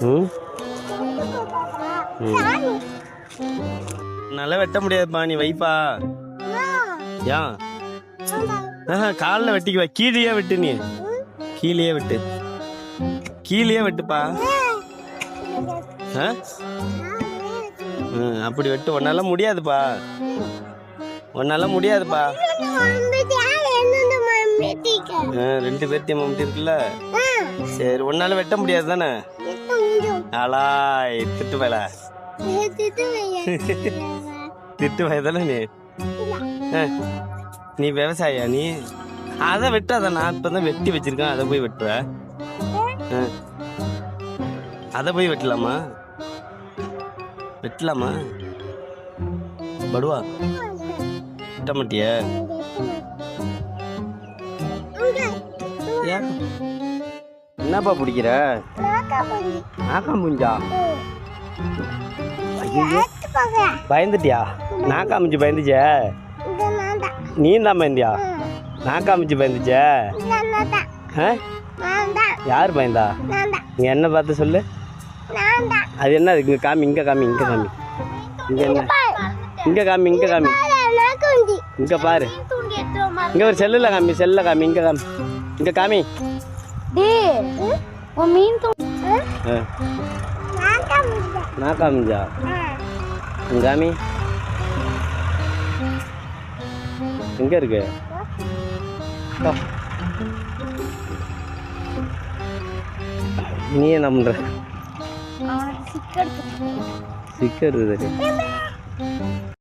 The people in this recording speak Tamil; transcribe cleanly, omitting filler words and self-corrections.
ம் நல்லா வெட்ட முடியாதுப்பா, நீ வைப்பா. ஏன் காலில் வெட்டிக்குவா, கீழே வெட்டு, நீ கீழே வெட்டு, கீழே வெட்டுப்பா. அப்படி வெட்டு, உன்னால முடியாதுப்பா, உன்னால முடியாதுப்பா. 2 பேர்த்தையும் மம்மிட்டு இருக்குல்ல, சரி உன்னால வெட்ட முடியாது தானே. ஆளாய் திட்டு வேலை, திட்டு வயதானே நீ. நீ விவசாயியா நீ? அதை வெட்டாத, நான் இப்பதான் வெட்டி வச்சிருக்கேன், அதை போய் வெட்டுற. அதை போய் வெட்டலாமா, வெட்டலாமா படுவா? வெட்ட மாட்டிய? என்னப்பா பிடிக்கிற? நாக்கா முஞ்சா? பயந்துட்டியா? நாக்கா முஞ்சி பயந்துச்ச? நீ தான் பயந்தியா? நாக்கா முஞ்சி பயந்துச்ச? யார் பயந்தா? நீ என்ன பார்த்து சொல்லு. அது என்ன? இங்க காமி, இங்க காமி, இங்க காமி, இங்க என்ன? இங்க காமி, இங்க காமி, இங்க பாரு, இங்க ஒரு செல்லுல காமி, செல்ல காமி, இங்க காமி, இங்க காமி. நாக்கா முஞ்சா? காமி எங்க இருக்கு? நீ என்ன பண்ற? சிக்கர்